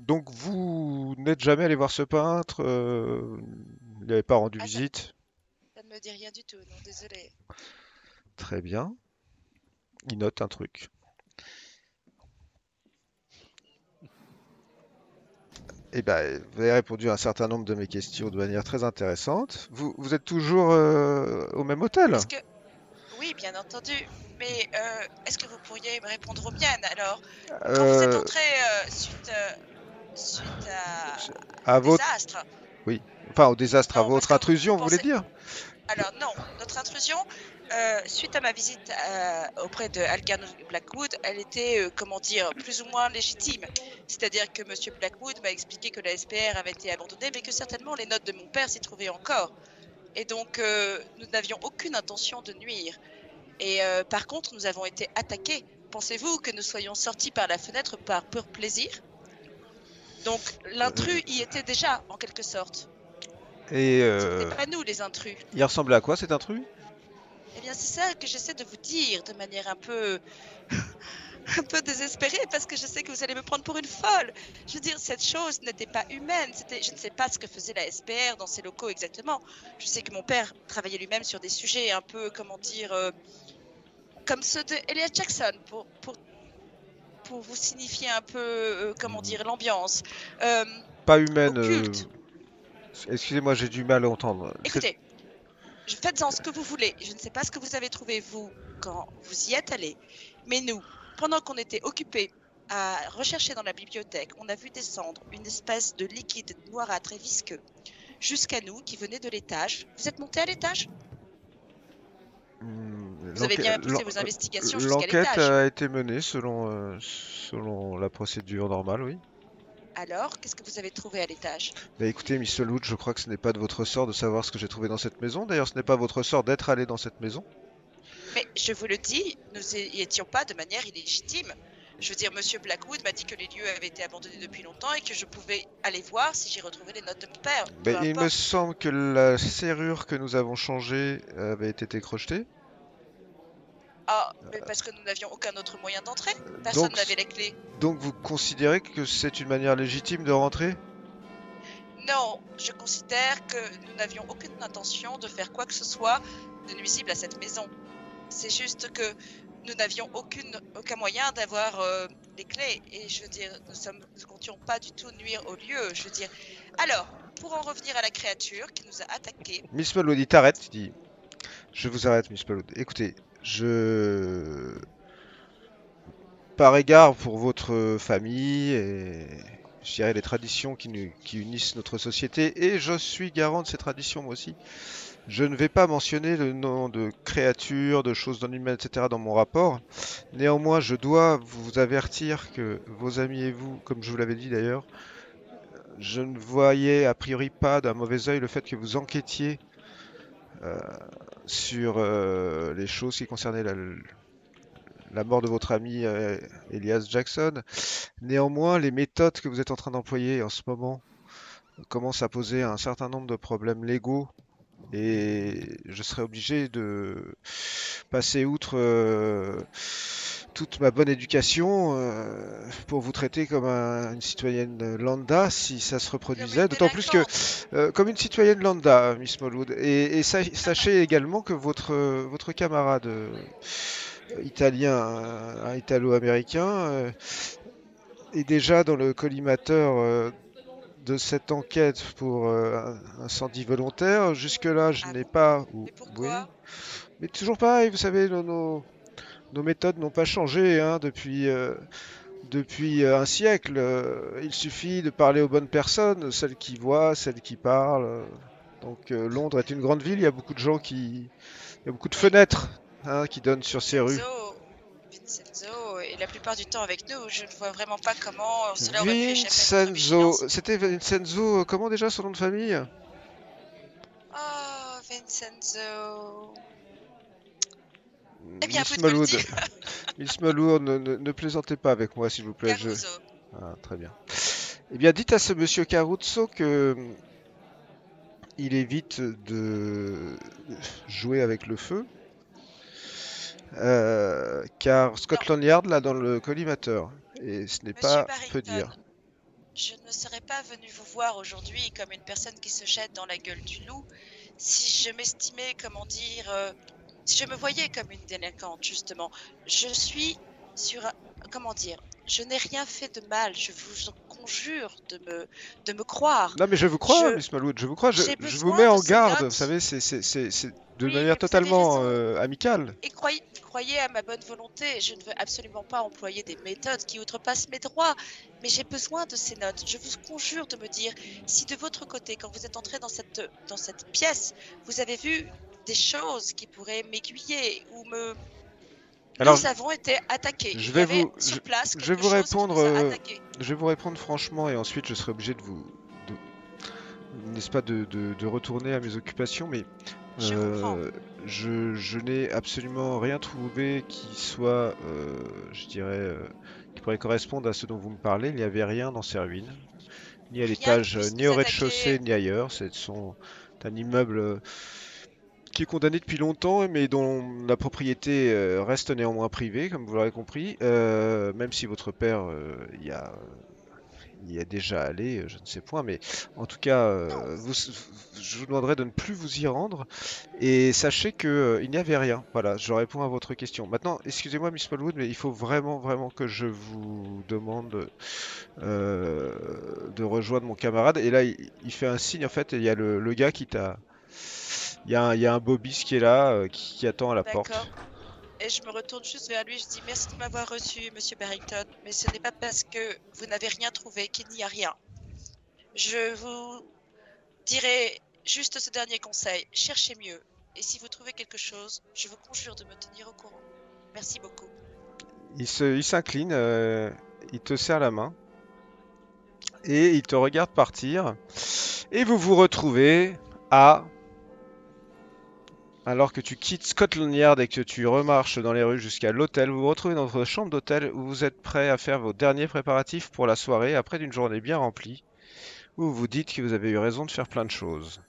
Donc, vous n'êtes jamais allé voir ce peintre? Il n'avait pas rendu visite? Ça ne me dit rien du tout, non, désolé. Très bien. Il note un truc. Eh ben, vous avez répondu à un certain nombre de mes questions de manière très intéressante. Vous êtes toujours au même hôtel? Oui, bien entendu. Mais est-ce que vous pourriez me répondre aux miennes alors? Quand vous êtes entré suite à un désastre, Oui. Enfin, au désastre, à Non, votre intrusion, vous voulez dire? Alors non, notre intrusion, suite à ma visite auprès de Algarn Blackwood, elle était, comment dire, plus ou moins légitime. C'est-à-dire que Monsieur Blackwood m'a expliqué que la SPR avait été abandonnée, mais que certainement les notes de mon père s'y trouvaient encore. Et donc, nous n'avions aucune intention de nuire. Et par contre, nous avons été attaqués. Pensez-vous que nous soyons sortis par la fenêtre par pur plaisir? Donc, l'intrus y était déjà, en quelque sorte. Et Ce n'était pas nous, les intrus. il ressemblait à quoi, cet intrus? Eh bien, c'est ça que j'essaie de vous dire de manière un peu désespérée, parce que je sais que vous allez me prendre pour une folle. Je veux dire, cette chose n'était pas humaine. Je ne sais pas ce que faisait la SPR dans ses locaux exactement. Je sais que mon père travaillait lui-même sur des sujets un peu, comment dire, comme ceux de Elliot Jackson, pour vous signifier un peu, comment dire, l'ambiance. Pas humaine. Occulte. Excusez-moi, j'ai du mal à entendre. Écoutez, faites-en ce que vous voulez. Je ne sais pas ce que vous avez trouvé, vous, quand vous y êtes allé. Mais nous, pendant qu'on était occupés à rechercher dans la bibliothèque, on a vu descendre une espèce de liquide noirâtre et visqueux jusqu'à nous qui venait de l'étage. Vous êtes monté à l'étage? Vous avez bien poussé vos investigations jusqu'à l'étage. L'enquête a été menée selon la procédure normale, oui. Alors, qu'est-ce que vous avez trouvé à l'étage? Bah écoutez, Miss Loot, je crois que ce n'est pas de votre sort de savoir ce que j'ai trouvé dans cette maison. D'ailleurs, ce n'est pas votre sort d'être allé dans cette maison. Mais je vous le dis, nous n'y étions pas de manière illégitime. Je veux dire, Monsieur Blackwood m'a dit que les lieux avaient été abandonnés depuis longtemps et que je pouvais aller voir si j'y retrouvais les notes de mon père. Mais il me semble que la serrure que nous avons changée avait été crojetée. Ah, mais parce que nous n'avions aucun autre moyen d'entrer. Personne n'avait les clés. Donc vous considérez que c'est une manière légitime de rentrer? Non, je considère que nous n'avions aucune intention de faire quoi que ce soit de nuisible à cette maison. C'est juste que nous n'avions aucun moyen d'avoir les clés. Et je veux dire, nous ne comptions pas du tout nuire au lieu. Je veux dire. Alors, pour en revenir à la créature qui nous a attaqués. Miss Mallow dit t'arrêtes, tu dis. Je vous arrête, Miss Mallow. Écoutez, par égard pour votre famille et je dirais les traditions qui unissent notre société, et je suis garant de ces traditions moi aussi, je ne vais pas mentionner le nom de créatures, de choses non humaines, etc. dans mon rapport. Néanmoins, je dois vous avertir que vos amis et vous, comme je vous l'avais dit d'ailleurs, je ne voyais a priori pas d'un mauvais œil le fait que vous enquêtiez sur les choses qui concernaient la mort de votre ami Elias Jackson. Néanmoins, les méthodes que vous êtes en train d'employer en ce moment commencent à poser un certain nombre de problèmes légaux et je serai obligé de passer outre toute ma bonne éducation pour vous traiter comme une citoyenne lambda si ça se reproduisait, d'autant plus que comme une citoyenne lambda, Miss Smallwood. Et sachez également que votre camarade italien, un italo-américain, est déjà dans le collimateur de cette enquête pour incendie volontaire. Jusque-là, je n'ai pas... Mais pourquoi? Mais toujours pareil, vous savez, nos méthodes n'ont pas changé hein, depuis un siècle. Il suffit de parler aux bonnes personnes, celles qui voient, celles qui parlent. Donc Londres est une grande ville, il y a beaucoup de gens il y a beaucoup de fenêtres hein, qui donnent sur ces rues. Vincenzo est la plupart du temps avec nous. Je ne vois vraiment pas comment cela aurait pu échapper à notre vigilance. C'était Vincenzo, comment déjà son nom de famille? Oh, Vincenzo. Eh bien, Miss Malloud, ne plaisantez pas avec moi, s'il vous plaît. Caruso. Ah, très bien. Eh bien, dites à ce monsieur Caruso que il évite de jouer avec le feu. Car Scotland Yard l'a dans le collimateur et ce n'est pas peu dire. Je ne serais pas venu vous voir aujourd'hui comme une personne qui se jette dans la gueule du loup si je m'estimais, comment dire, si je me voyais comme une délinquante justement. Je suis sur, comment dire, je n'ai rien fait de mal, je vous en conjure de me croire. Non mais je vous crois, Miss Malwood, je vous crois, je vous mets en garde, vous savez, c'est de manière totalement amicale. Et croyez à ma bonne volonté, je ne veux absolument pas employer des méthodes qui outrepassent mes droits, mais j'ai besoin de ces notes. Je vous conjure de me dire si de votre côté, quand vous êtes entré dans cette pièce, vous avez vu des choses qui pourraient m'aiguiller ou me... Alors, nous avons été attaqués. Je vais vous répondre franchement et ensuite je serai obligé de vous... n'est-ce pas de retourner à mes occupations, mais je n'ai absolument rien trouvé qui soit, je dirais, qui pourrait correspondre à ce dont vous me parlez. Il n'y avait rien dans ces ruines, ni à l'étage, ni au rez-de-chaussée, ni ailleurs. C'est un immeuble qui est condamné depuis longtemps, mais dont la propriété reste néanmoins privée, comme vous l'aurez compris, même si votre père y a déjà allé, je ne sais point, mais en tout cas, je vous demanderai de ne plus vous y rendre, et sachez qu'il n'y avait rien. Voilà, je réponds à votre question. Maintenant, excusez-moi, Miss Smallwood, mais il faut vraiment que je vous demande de rejoindre mon camarade, et là, il fait un signe, en fait, et il y a le gars qui t'a... Il y a un Bobis qui est là, qui attend à la porte. Et je me retourne juste vers lui, je dis merci de m'avoir reçu, Monsieur Barrington, mais ce n'est pas parce que vous n'avez rien trouvé qu'il n'y a rien. Je vous dirai juste ce dernier conseil, cherchez mieux. Et si vous trouvez quelque chose, je vous conjure de me tenir au courant. Merci beaucoup. Il s'incline, il te serre la main, et il te regarde partir, et vous vous retrouvez à... Alors que tu quittes Scotland Yard et que tu remarches dans les rues jusqu'à l'hôtel, vous vous retrouvez dans votre chambre d'hôtel où vous êtes prêt à faire vos derniers préparatifs pour la soirée après d'une journée bien remplie, où vous vous dites que vous avez eu raison de faire plein de choses.